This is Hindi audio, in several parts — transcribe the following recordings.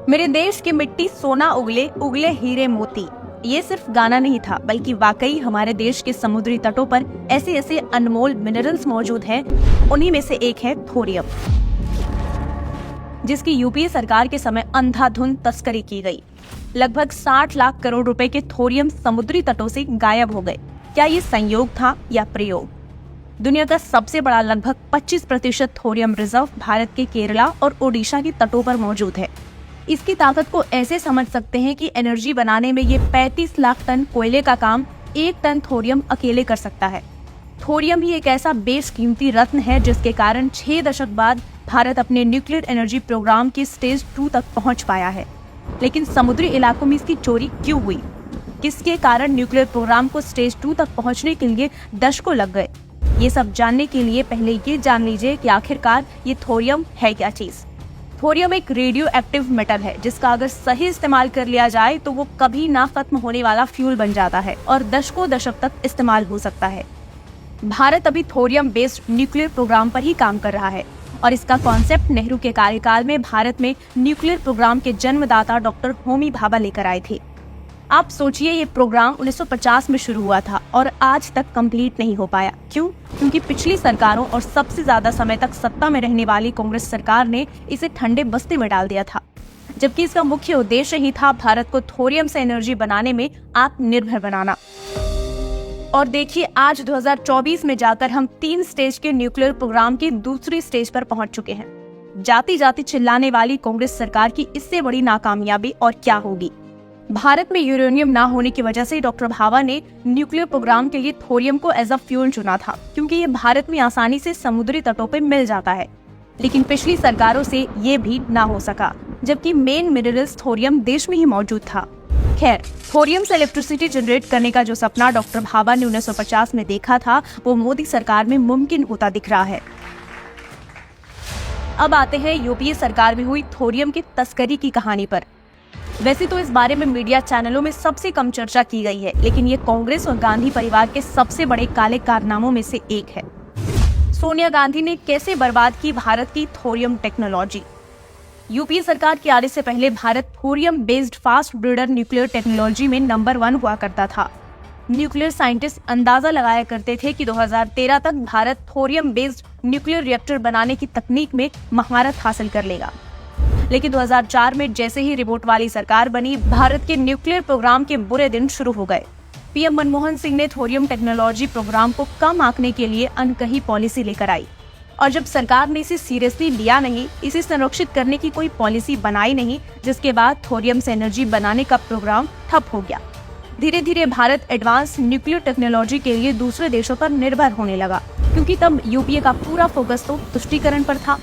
मेरे देश की मिट्टी सोना उगले उगले हीरे मोती। ये सिर्फ गाना नहीं था, बल्कि वाकई हमारे देश के समुद्री तटों पर ऐसे ऐसे अनमोल मिनरल्स मौजूद हैं। उन्हीं में से एक है थोरियम, जिसकी यूपीए सरकार के समय अंधाधुंध तस्करी की गई। लगभग 60 लाख करोड़ रुपए के थोरियम समुद्री तटों से गायब हो गए। क्या ये संयोग था या प्रयोग? दुनिया का सबसे बड़ा लगभग 25% थोरियम रिजर्व भारत के केरला और ओडिशा के तटों पर मौजूद है। इसकी ताकत को ऐसे समझ सकते हैं कि एनर्जी बनाने में ये 35 लाख टन कोयले का काम 1 टन थोरियम अकेले कर सकता है। थोरियम ही एक ऐसा बेशकीमती रत्न है जिसके कारण 6 दशक बाद भारत अपने न्यूक्लियर एनर्जी प्रोग्राम के स्टेज 2 तक पहुंच पाया है। लेकिन समुद्री इलाकों में इसकी चोरी क्यों हुई? किसके कारण न्यूक्लियर प्रोग्राम को स्टेज 2 तक पहुंचने के लिए दशकों लग गए? ये सब जानने के लिए पहले ये जान लीजिए कि आखिरकार ये थोरियम है क्या चीज। थोरियम एक रेडियो एक्टिव मेटल है, जिसका अगर सही इस्तेमाल कर लिया जाए तो वो कभी ना खत्म होने वाला फ्यूल बन जाता है और दशकों दशक तक इस्तेमाल हो सकता है। भारत अभी थोरियम बेस्ड न्यूक्लियर प्रोग्राम पर ही काम कर रहा है और इसका कॉन्सेप्ट नेहरू के कार्यकाल में भारत में न्यूक्लियर प्रोग्राम के जन्मदाता डॉक्टर होमी भाभा लेकर आए थे। आप सोचिए, ये प्रोग्राम 1950 में शुरू हुआ था और आज तक कंप्लीट नहीं हो पाया। क्यों? क्योंकि पिछली सरकारों और सबसे ज्यादा समय तक सत्ता में रहने वाली कांग्रेस सरकार ने इसे ठंडे बस्ते में डाल दिया था, जबकि इसका मुख्य उद्देश्य ही था भारत को थोरियम से एनर्जी बनाने में आत्मनिर्भर बनाना। और देखिए, आज 2024 में जाकर हम 3 स्टेज के न्यूक्लियर प्रोग्राम की दूसरी स्टेज पर पहुंच चुके हैं। जाति जाति चिल्लाने वाली कांग्रेस सरकार की इससे बड़ी नाकामयाबी और क्या होगी? भारत में यूरेनियम ना होने की वजह से डॉक्टर भाभा ने न्यूक्लियर प्रोग्राम के लिए थोरियम को एज अ फ्यूल चुना था, क्योंकि ये भारत में आसानी से समुद्री तटों पर मिल जाता है। लेकिन पिछली सरकारों से ये भी ना हो सका, जबकि मेन मिनरल्स थोरियम देश में ही मौजूद था। खैर, थोरियम से इलेक्ट्रिसिटी जनरेट करने का जो सपना डॉक्टर भाभा ने 1950 में देखा था, वो मोदी सरकार में मुमकिन होता दिख रहा है। अब आते हैं यूपीए सरकार में हुई थोरियम की तस्करी की कहानी पर। वैसे तो इस बारे में मीडिया चैनलों में सबसे कम चर्चा की गई है, लेकिन ये कांग्रेस और गांधी परिवार के सबसे बड़े काले कारनामों में से एक है। सोनिया गांधी ने कैसे बर्बाद की भारत की थोरियम टेक्नोलॉजी? यूपीए सरकार के आने से पहले Bharat thorium based fast breeder nuclear technology में नंबर 1 हुआ करता था। न्यूक्लियर साइंटिस्ट अंदाजा लगाया करते थे कि 2013 तक Bharat thorium based nuclear reactor बनाने की तकनीक में महारत हासिल कर लेगा। लेकिन 2004 में जैसे ही रिपोर्ट वाली सरकार बनी, भारत के न्यूक्लियर प्रोग्राम के बुरे दिन शुरू हो गए। पीएम मनमोहन सिंह ने थोरियम टेक्नोलॉजी प्रोग्राम को कम आंकने के लिए अनकही पॉलिसी लेकर आई, और जब सरकार ने इसे सीरियसली लिया नहीं, इसे संरक्षित करने की कोई पॉलिसी बनाई नहीं, जिसके बाद थोरियम से एनर्जी बनाने का प्रोग्राम ठप हो गया। धीरे धीरे भारत एडवांस न्यूक्लियर टेक्नोलॉजी के लिए दूसरे देशों पर निर्भर होने लगा, क्योंकि तब यूपीए का पूरा फोकस तो तुष्टीकरण पर था।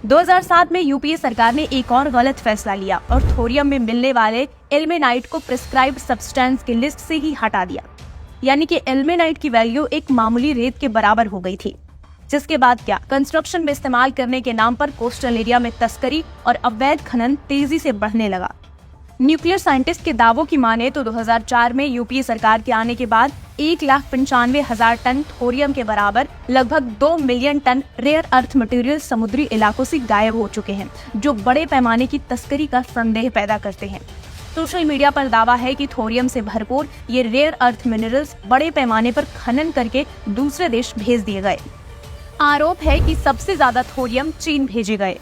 2007 में यूपीए सरकार ने एक और गलत फैसला लिया और थोरियम में मिलने वाले इल्मेनाइट को प्रिस्क्राइब्ड सब्सटेंस की लिस्ट से ही हटा दिया। यानी कि इल्मेनाइट की वैल्यू एक मामूली रेत के बराबर हो गई थी। जिसके बाद क्या, कंस्ट्रक्शन में इस्तेमाल करने के नाम पर कोस्टल एरिया में तस्करी और अवैध खनन तेजी से बढ़ने लगा। न्यूक्लियर साइंटिस्ट के दावों की माने तो 2004 में यूपीए सरकार के आने के बाद 1,95,000 टन थोरियम के बराबर लगभग 2 million ton rare earth material समुद्री इलाकों से गायब हो चुके हैं, जो बड़े पैमाने की तस्करी का संदेह पैदा करते हैं। सोशल मीडिया पर दावा है कि थोरियम से भरपूर ये रेयर अर्थ मिनरल्स बड़े पैमाने पर खनन करके दूसरे देश भेज दिए गए। आरोप है कि सबसे ज्यादा थोरियम चीन भेजे गए,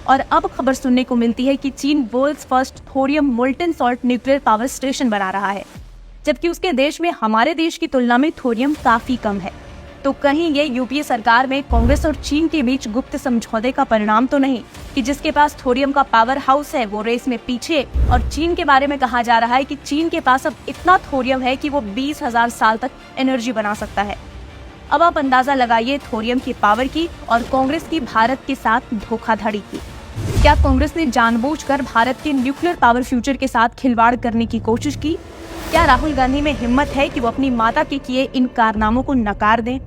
और अब खबर सुनने को मिलती है कि चीन world's first thorium molten salt nuclear power station बना रहा है, जबकि उसके देश में हमारे देश की तुलना में थोरियम काफी कम है। तो कहीं ये यूपीए सरकार में कांग्रेस और चीन के बीच गुप्त समझौते का परिणाम तो नहीं कि जिसके पास थोरियम का पावर हाउस है वो रेस में पीछे, और चीन के बारे में कहा जा रहा है कि चीन के पास अब इतना थोरियम है कि वो 20,000 साल तक एनर्जी बना सकता है। अब आप अंदाजा लगाइए थोरियम की पावर की और कांग्रेस की भारत के साथ धोखाधड़ी की। क्या कांग्रेस ने जानबूझकर भारत के न्यूक्लियर पावर फ्यूचर के साथ खिलवाड़ करने की कोशिश की? क्या राहुल गांधी में हिम्मत है कि वो अपनी माता के किए इन कारनामों को नकार दें?